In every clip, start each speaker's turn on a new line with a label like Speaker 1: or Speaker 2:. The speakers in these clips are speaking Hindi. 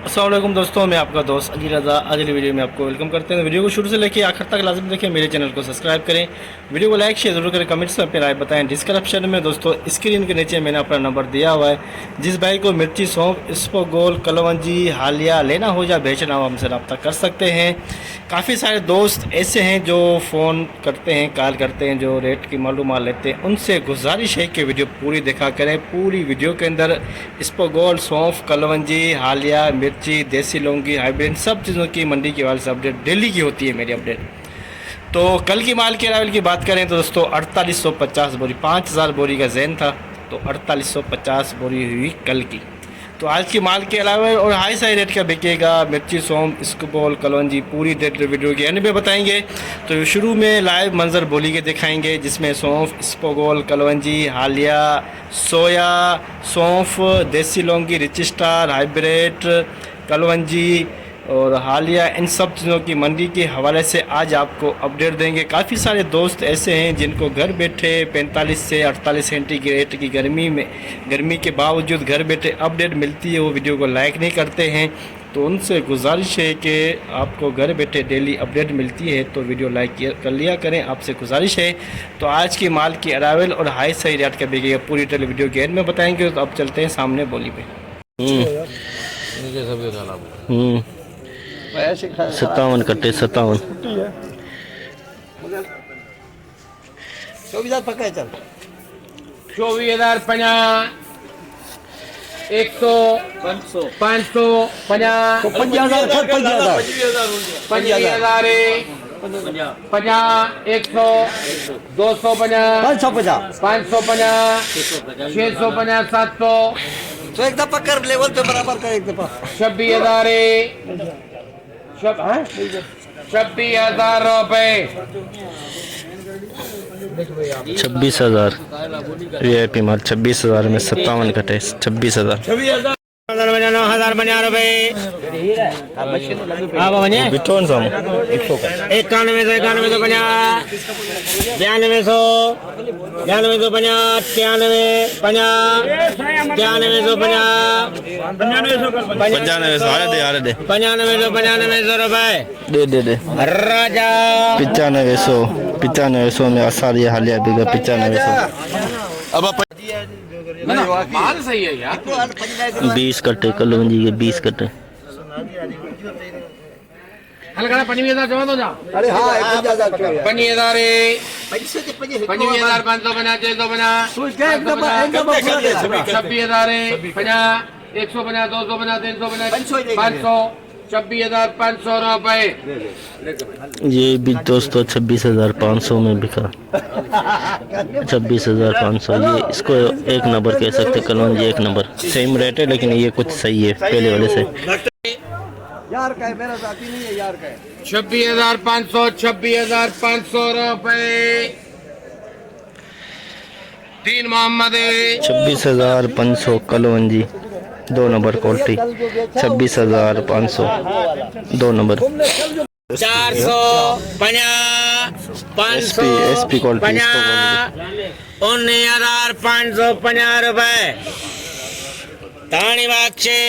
Speaker 1: अस्सलाम वालेकुम दोस्तों, मैं आपका दोस्त अली रज़ा आज की वीडियो में आपको वेलकम करते हैं। वीडियो को शुरू से लेकर आखिर तक लाजमी देखें, मेरे चैनल को सब्सक्राइब करें, वीडियो को लाइक शेयर जरूर करें, कमेंट्स में अपनी राय बताएं। डिस्क्रिप्शन में दोस्तों स्क्रीन के नीचे मैंने अपना नंबर दिया हुआ है। जिस भाई को मिर्ची, सौंफ, इसबगोल, कलवंजी, हालिया लेना हो या बेचना हो हमसे रब्ता कर सकते हैं। काफ़ी सारे दोस्त ऐसे हैं जो फ़ोन करते हैं, कॉल करते हैं, जो रेट की मालूमात लेते हैं। उनसे गुजारिश है कि वीडियो पूरी देखा करें। पूरी वीडियो के अंदर इसबगोल, सौंफ, कलवंजी, हालिया, मिर्ची, देसी लौंगी, हाइब्रिड सब चीज़ों की मंडी के वाले से अपडेट डेली की होती है मेरी अपडेट। तो कल की माल के अरावल की बात करें तो दोस्तों 4850 बोरी, 5000 बोरी का जैन था, तो 4850 बोरी हुई कल की। तो आज की माल के अलावा और हाई साई रेट का बिकेगा मिर्ची, सौंफ, इसबगोल, कलवंजी, पूरी रेट वीडियो के एंड में बताएंगे। तो शुरू में लाइव मंजर बोली के दिखाएंगे, जिसमें सौंफ, इसबगोल, कलवंजी, हालिया, सोया, सौंफ, देसी Laungi, rich star, hybrid, kalonji और हालिया, इन सब चीज़ों की मंडी के हवाले से आज आपको अपडेट देंगे। काफ़ी सारे दोस्त ऐसे हैं जिनको घर बैठे 45 से 48 सेंटीग्रेड की गर्मी के बावजूद घर बैठे अपडेट मिलती है, वो वीडियो को लाइक नहीं करते हैं। तो उनसे गुजारिश है कि आपको घर बैठे डेली अपडेट मिलती है तो वीडियो लाइक कर लिया करें, आपसे गुजारिश है। तो आज की माल की अरावल और हाई साई रेट का बिकेगा पूरी टेली वीडियो के एंड में बताएंगे। तो अब चलते हैं सामने बोली पे। 57 कट्टे 57
Speaker 2: 24,000 पक्का है। चल
Speaker 3: 24,050 100 500 50
Speaker 2: 50,000 50,000
Speaker 3: 50,000 50 100 250
Speaker 2: 550
Speaker 3: 550 650 700
Speaker 2: तो एक दफा कर लेवल पे बराबर कर एक दफा
Speaker 3: 26,000 26,000 रुपए
Speaker 1: 26,000 VIP माल 26,000 में 57 कटे 26,000
Speaker 3: 9,050 रुपए
Speaker 1: बिटोन साम
Speaker 3: 91 1 91 150 92 100 92 150 93 50 93 150
Speaker 1: 95 हारे दे
Speaker 3: 95 रुपए
Speaker 1: दे
Speaker 3: राजा
Speaker 1: 9500 में आसार हालिया बिगा 9500 अब
Speaker 3: माल सही है यार
Speaker 1: 20 कट्टे कलवंजी के 20 कट्टे
Speaker 3: हल्का 25,000 जमा दो जा
Speaker 2: अरे हाँ 50,000
Speaker 3: 25,000
Speaker 2: पैसे
Speaker 3: 25,000 550 650 26,000 50 150 250 350 500 26,500 रुपए
Speaker 1: ये भी दोस्तों 26,500 में बिका 26,500 ये इसको एक नंबर कह सकते कलवंजी एक नंबर सेम रेट है, लेकिन ये कुछ सही है पहले वाले से।
Speaker 2: यार का है, मेरा साथी नहीं है यार का है।
Speaker 3: 26,500 रुपए 3 मोहम्मद
Speaker 1: 26,500 कलवंजी 2 number quality 26,500 2 number
Speaker 3: 450 500
Speaker 1: SP quality
Speaker 3: 19,550 रुपए तानी बाक्षे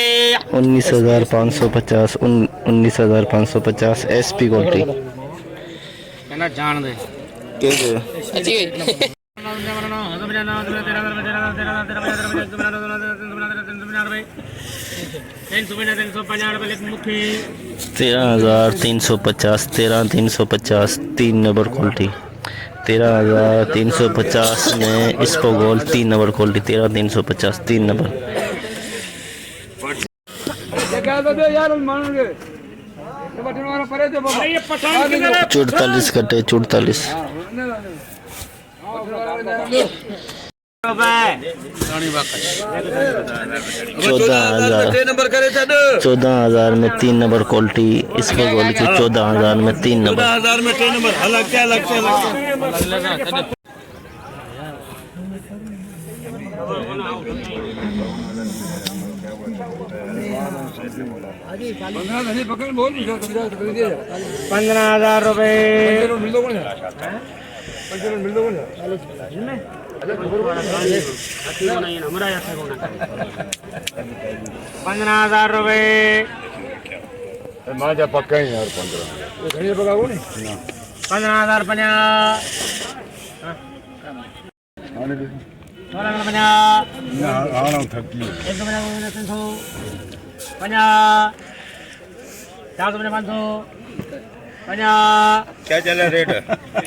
Speaker 1: 19,550 19,550 SP क्वालिटी
Speaker 3: ना जान दे अच्छी
Speaker 1: 13,350 13,350 3 नंबर क्वालिटी 13,350 में इसबगोल 3 नंबर क्वालिटी 13,350 3 नंबर 44 कटे 44 14,000 में 3 नंबर क्वालिटी इसबगोल की 14,000 में 3 नंबर
Speaker 2: 14,000 में 3 नंबर अलग क्या
Speaker 3: ₹15,000 ₹15,000
Speaker 4: माझ्या पक्का आहे यार 15
Speaker 3: 15,050
Speaker 4: आना थकी
Speaker 3: 50
Speaker 4: क्या चल रहा रेट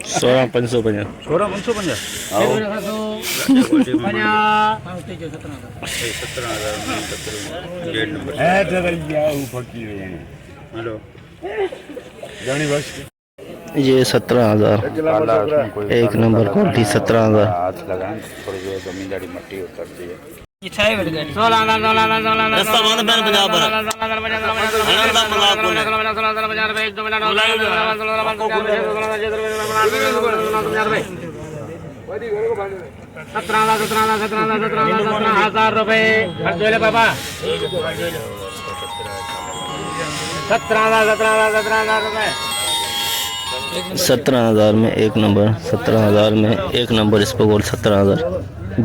Speaker 1: 16,550
Speaker 4: है तेरा या फकीर है हेलो जानी बस
Speaker 1: ये 17,000 एक नंबर क्वालिटी 17,000
Speaker 4: हाथ लगाएं थोड़ी जो जमींदारी मट्टी उतरती है
Speaker 3: हजार रुपये बाबा 17,000 रुपये
Speaker 1: 17,000 में एक नंबर 17,000 में एक नंबर इस पर बोल 17,000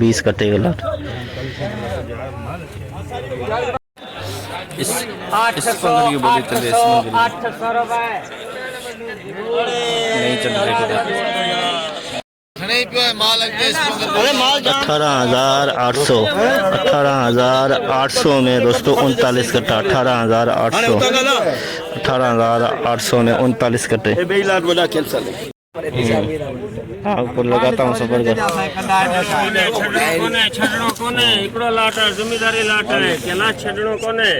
Speaker 1: 20 कटेगा लाट इस
Speaker 3: 800
Speaker 1: की बोली चल रही है
Speaker 3: 800 रुपये
Speaker 1: नहीं चल रही
Speaker 3: अरे माल
Speaker 1: 18,800 18,800 में दोस्तों 39 कट्टा 18,800 में 39 कट्टे हाँ ऊपर लगाता हूँ सफर कर
Speaker 3: इकड़ो लाट है जिम्मेदारी लाट है केना छड़नो कोने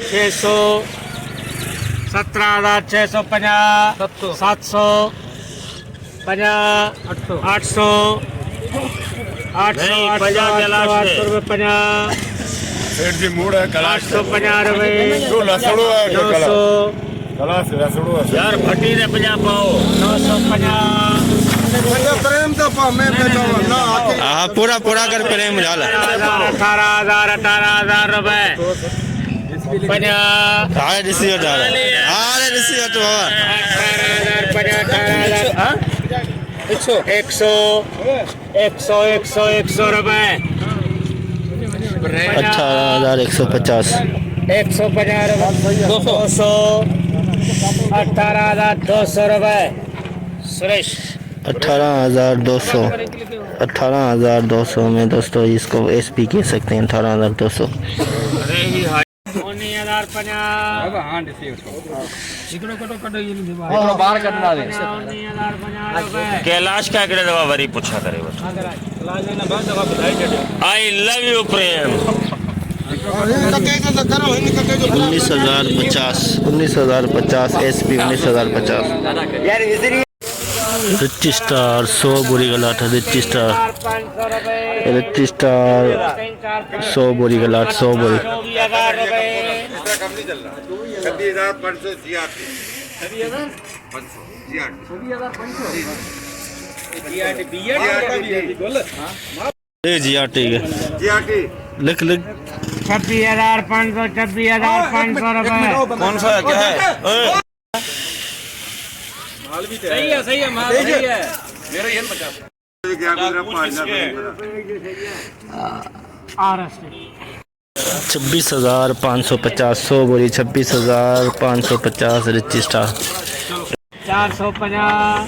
Speaker 3: 600 17,650 700 50 800 रुपये
Speaker 4: सेठ जी मूड है कलाश
Speaker 3: 850 रुपये
Speaker 4: जो लसड़ो है
Speaker 3: 900
Speaker 4: कलाश लसड़ो है
Speaker 3: यार भट्टी ने 50 पाओ 950
Speaker 2: प्रेम तो मैं बैठा हूं ना
Speaker 1: हाँ पूरा पूरा कर प्रेम झाला
Speaker 3: 18,000 रुपये 50
Speaker 1: हाँ रिसीव डाला हाँ रिसीव तो बाबा
Speaker 3: 100 रुपये
Speaker 1: 18,150
Speaker 3: 150 200 18,200 रुपये सुरेश
Speaker 1: 18,200 में दोस्तों इसको एसपी कह सकते हैं 18,200
Speaker 3: कैलाश क्या करे दवा वरी पूछा करे I love you Prem
Speaker 1: 19,050 SP 19,050 rich star 100 बोरी का लाट रिच स्टार 100 बोरी का लाट 100 बोरी
Speaker 4: 26,500
Speaker 1: जी हाँ ठीक है लिख
Speaker 3: 26,500 रुपये
Speaker 1: कौन सा क्या है
Speaker 3: सही है माल सही है
Speaker 1: 26,550 100 बोरी 26,550 रिच स्टार
Speaker 3: 450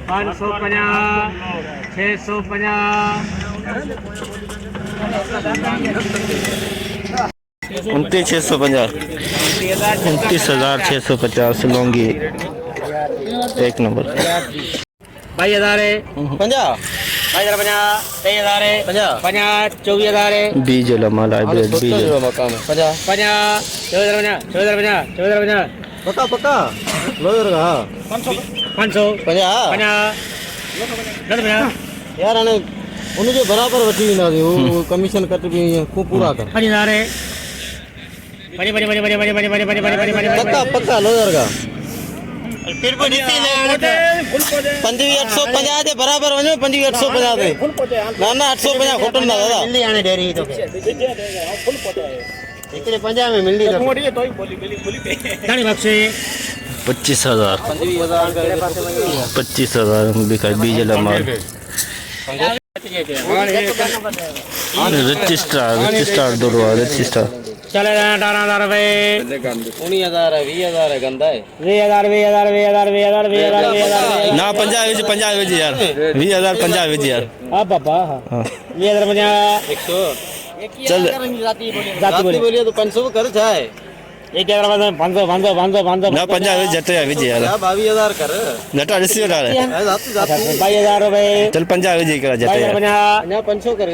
Speaker 3: 550 650
Speaker 1: 29,650 29,650 लौंगी एक नंबर
Speaker 3: 22,000 24,000
Speaker 1: बीज लमा लाइब्रेरी बीज
Speaker 3: 24,000
Speaker 2: पक्का पक्का लोयर का
Speaker 3: 500
Speaker 2: यार आने उन्हें जो बराबर वठी ना दी वो कमीशन कट भी को पूरा कर
Speaker 3: 5,000
Speaker 2: पक्का पक्का लोयर का
Speaker 3: फिर भी नीति नहीं
Speaker 2: 5,850 दे बराबर वने 5,850 दे ना ना 850 खोटन ना दादा मिलनी आने डेरी तो एकरे 50 में मिलनी तो
Speaker 3: दानी बक्से
Speaker 1: 25,000 बिका बीज लमा रिच स्टार दो रिच स्टार
Speaker 3: चले 18,000 रुपए
Speaker 2: 19,000 है 20,000 है गंदा है
Speaker 3: 20,000 20,000 20,000 20,000 20,000 20,000
Speaker 1: ना 50 विच यार 20,000 50 विच यार
Speaker 3: हाँ बाबा हाँ 20,000
Speaker 2: 100
Speaker 1: चल
Speaker 2: जाती बोलिए तो 500 कर जाए
Speaker 3: 1,000 500 500 500 500
Speaker 1: ना 50 विच जटे विच यार
Speaker 2: क्या 22,000 कर
Speaker 1: जटा रिसीव डाले
Speaker 2: जाती जाती
Speaker 3: 22,000 रुपए
Speaker 1: चल 50 विच करा जटे
Speaker 3: 22,000
Speaker 2: ना 500 कर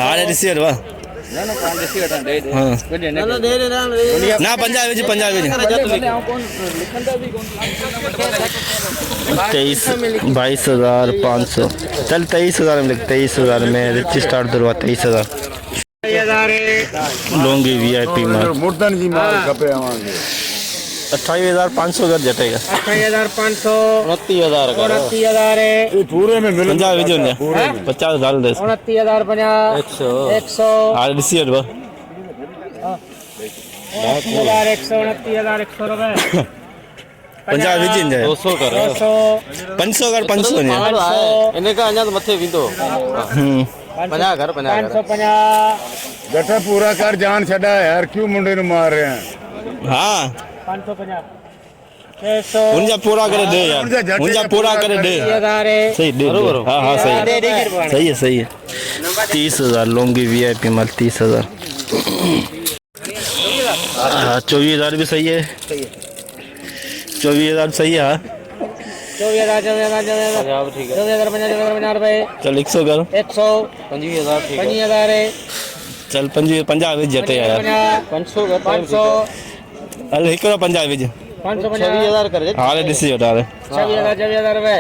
Speaker 1: हां रिसीव वा
Speaker 2: ना ना 5 रिसीव हटा दे
Speaker 1: हां
Speaker 2: ना दे रे
Speaker 1: ना 50 विच 22,500 चल 23,000 में लिख 23,000 में रिच स्टार्ट दरवा 23,000 लोंगी वीआईपी माल
Speaker 4: मुर्दन जी माल खपे आवांगे
Speaker 1: 28,500 कर जटेगा
Speaker 3: 28,500
Speaker 2: 29,000 कर
Speaker 3: 29,000
Speaker 4: ये पूरे में मिल
Speaker 1: 50 विच होने 50 डाल दे
Speaker 3: 29,050 100
Speaker 1: हां रिसीव वा
Speaker 3: 29,100 रुपए
Speaker 1: 50 विच इन जाए
Speaker 2: 200 कर
Speaker 3: 200
Speaker 1: 500 कर 500 ने
Speaker 2: इन्हें का अन्या तो मथे विंदो 50 कर 50 कर
Speaker 3: 550
Speaker 4: जटा पूरा कर जान छड़ा यार क्यों मुंडे नु मार रहे हैं
Speaker 1: हां
Speaker 3: 550 600
Speaker 1: उनजा पूरा करे दे यार उनजा पूरा करे दे
Speaker 3: 30,000
Speaker 1: सही दे हां हां सही है सही है 30,000 लोंगी वीआईपी माल 30,000 24,000 भी सही है 24,000 सही है हाँ
Speaker 3: 24,000
Speaker 2: ठीक है
Speaker 3: 24,050 रुपए
Speaker 1: चल 100 कर
Speaker 3: 100
Speaker 2: 25,000 ठीक है
Speaker 3: 25,000
Speaker 1: चल 50 विच जटे यार
Speaker 2: 500 कर
Speaker 3: 500
Speaker 1: अरे एक 50 विच
Speaker 2: 26,000 कर
Speaker 1: हां रिसीव हटा दे
Speaker 3: 26,000 रुपए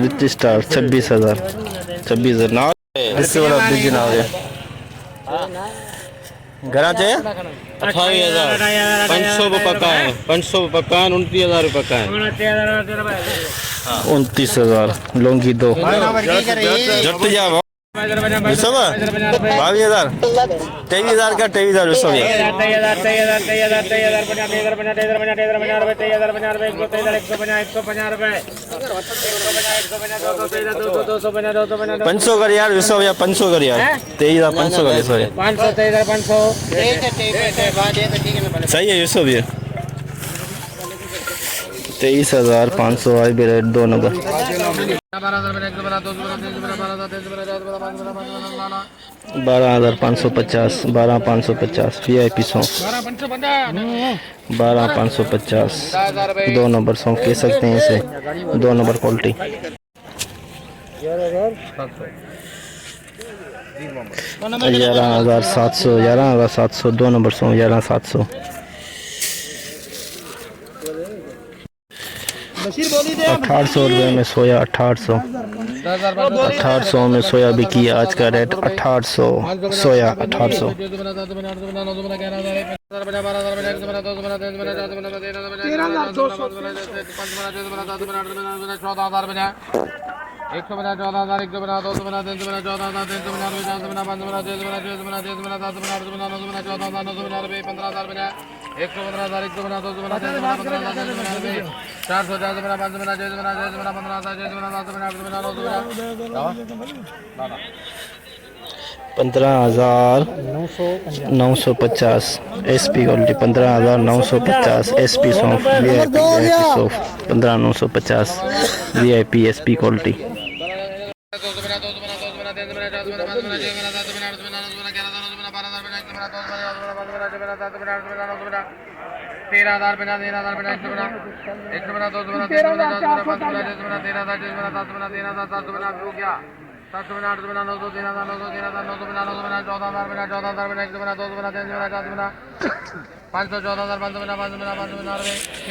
Speaker 1: रिच स्टार 26,000 ना इससे बड़ा बिजी ना हो गया घरा चाहिए
Speaker 2: 28,000 500 पक्का है 500 पक्का है 29,000 पक्का है
Speaker 1: 29,000 लोंगी दो जट जा सब 22,000 23,000 का 23,000 सब 500 कर यार विसव या 500 कर यार 23,500 कर सॉरी
Speaker 3: 500
Speaker 1: सही है यूसुफ ये 23,500 आज भी rate 2 number 12,550 12,550 VIP song 12,550 2 number song कह सकते हैं इसे 2 नंबर क्वालिटी 11,700 2 नंबर सॉन्ग 11,700 1800 रुपये में सोया 1800 में सोया बिकी आज का रेट 1800 सोया 1800 15,950 SP quality 15,950 SP soft VIP soft 15,950 VIP SP quality
Speaker 3: 13,000 बिना 13,000 बिना 100 बिना 100 बिना 200 बिना 300 बिना 400 बिना 500 बिना 600 बिना 13,000 600 बिना 700 बिना 13,000 700 बिना हो गया 700 बिना 800 बिना 900 13,000 900 13,000 900 बिना 900 बिना 14,000 बिना 14,000 बिना 100 बिना 200 बिना 300 बिना 400 बिना 500 14,000 500 बिना 500 बिना 500 बिना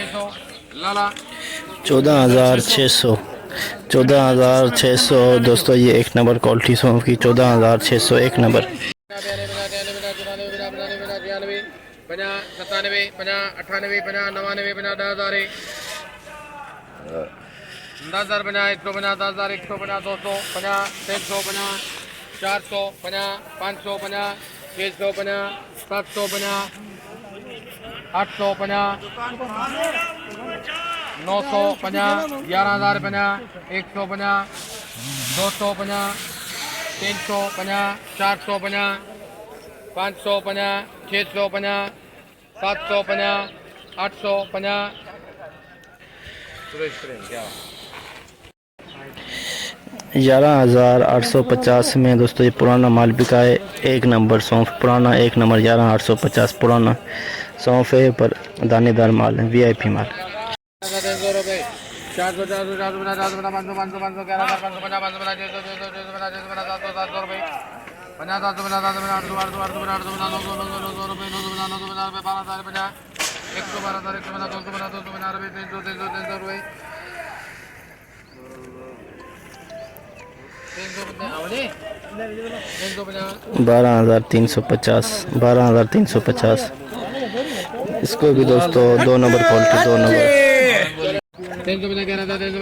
Speaker 3: 600 लाला
Speaker 1: 14,600 दोस्तों ये एक नंबर क्वालिटी सॉन्ग की 14,600 एक नंबर
Speaker 3: 97 50 98 50 99 50 10,000 50 100 50 10,000 100 50 200 50 300 50 400 50 500 50 600 50 700 50 800 50 900 50 11,000 50 100 50 200 50 300 50 400 50 550, 650, 750, 850। सुरेश करें क्या
Speaker 1: 11,850 में दोस्तों ये पुराना माल बिका है। एक नंबर सौंफ पुराना, एक नंबर 11,850 पुराना सौंफ है, पर दानेदार माल है, VIP माल।
Speaker 3: 300 रुपये 400 400 450 450 500 500 500 11 550 550 700 रुपये 50 750 800 800 800 900 रुपये 900 रुपये 12,050 112 112 212 212 रुपये 300 300 रुपये
Speaker 1: 12,350 12,350। इसको भी दोस्तों 2 नंबर क्वालिटी 2 नंबर
Speaker 3: 350 11 350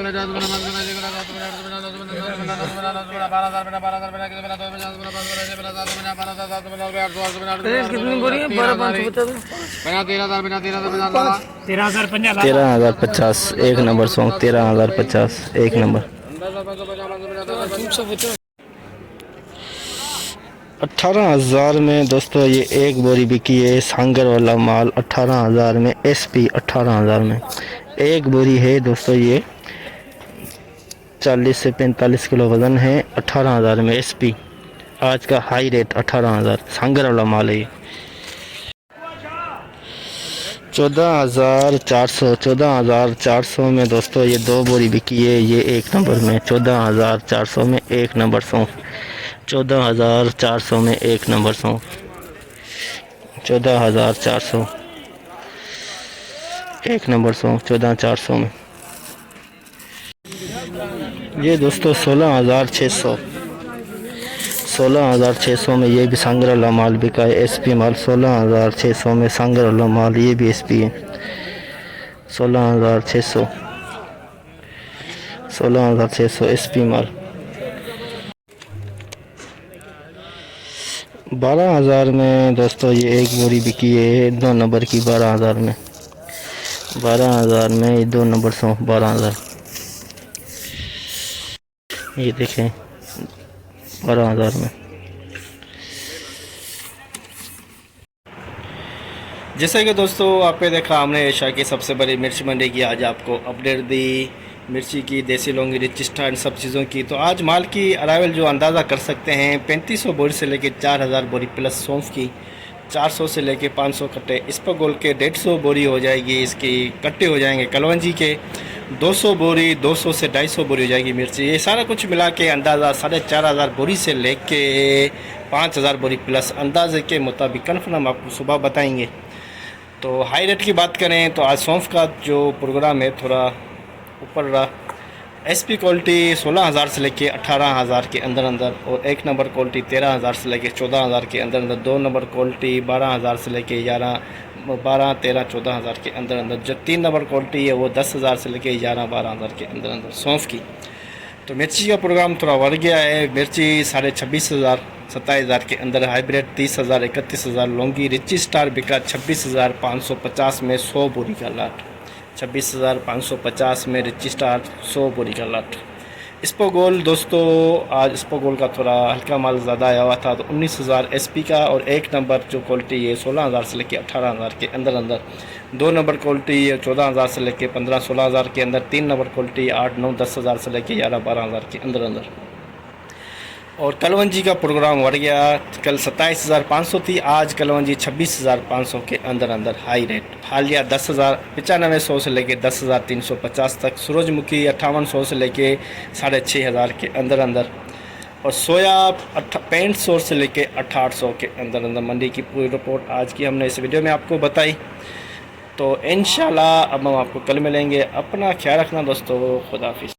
Speaker 1: 13,050 एक नंबर सॉन्ग 13,050 एक नंबर। 18,000 में दोस्तों ये एक बोरी बिकी है सांगर वाला माल 18,000 में SP 18,000 में एक बोरी है दोस्तों। ये 40 से 45 किलो वज़न है। 18,000 में SP आज का हाई रेट 18,000 सांगर वाला माल है। 14,400 में दोस्तों ये 2 बोरी बिकी है। ये एक नंबर में 14,400 में एक नंबर सौंफ 14,400 में एक नंबर सौंफ 14,400 एक नंबर सौंफ 14,400 में। ये दोस्तों 16,600 में ये भी सांगर वाला माल बिका है। SP माल 16,600 में सांगर वाला माल, ये भी SP है 16,600 SP माल। 12,000 में दोस्तों ये एक बोरी बिकी है 2 नंबर की 12,000 में 12,000 में ये 2 नंबर सौंफ 12,000। ये देखें 12,000 में। जैसे कि दोस्तों आपने देखा हमने एशिया की सबसे बड़ी मिर्च मंडी की आज आपको अपडेट दी, मिर्ची की, देसी लौंगी, रिच स्टार, इन सब चीज़ों की। तो आज माल की अराइवल जो अंदाज़ा कर सकते हैं 3500 बोरी से लेके 4,000 बोरी प्लस सौंफ की 400 से लेके 500 कट्टे इसपगोल के 150 बोरी हो जाएगी। इसकी कट्टे हो जाएंगे कलवंजी के 200 बोरी 200 से 250 बोरी हो जाएगी मिर्ची। ये सारा कुछ मिला के अंदाज़ा 4,500 बोरी से लेके 5,000 बोरी प्लस अंदाजे के मुताबिक कन्फर्म आपको सुबह बताएंगे। तो हाई रेट की बात करें तो आज सौंफ का जो प्रोग्राम है थोड़ा ऊपर रहा। SP क्वालिटी 16,000 से लेके 18,000 के अंदर अंदर और एक नंबर क्वालिटी 13,000 से लेके 14,000 के अंदर अंदर। 2 नंबर क्वालिटी 12,000 से लेके 12, 13, 14,000 के अंदर अंदर। जो 3 नंबर क्वालिटी है वो 10,000 से लेके 11, 12,000 के अंदर अंदर सौंफ की। तो मिर्ची का प्रोग्राम थोड़ा बढ़ गया है। मिर्ची 26,500 27,000 के अंदर, हाइब्रिड 30,000 31,000, लौंगी रिची स्टार बिका 26,550 में 100 बोरी का लाट 26,550 में रिची स्टार 100 बोरी का लाट। इसपगोल दोस्तों आज इसपगोल का थोड़ा हल्का माल ज़्यादा आया हुआ था तो 19,000 SP का और एक नंबर जो क्वालिटी है 16,000 से लेके 18,000 के अंदर अंदर। 2 नंबर क्वालिटी 14,000 से लेके 15-16,000 के अंदर। 3 नंबर क्वालिटी 8-9-10,000 से लेके 11-12,000 के अंदर अंदर। और कलवंजी का प्रोग्राम बढ़ गया। कल 27,500 थी, आज कलवंजी 26,500 के अंदर अंदर हाई रेट। हालिया 10,9500 से लेके 10,350 तक। सूरजमुखी 5800 से लेके 6,500 के अंदर अंदर। और सोया 6500 से लेके 8,800 के अंदर अंदर। मंडी की पूरी रिपोर्ट आज की हमने इस वीडियो में आपको बताई। तो इंशाल्लाह अब हम आपको कल मिलेंगे। अपना ख्याल रखना दोस्तों, खुदा हाफिज़।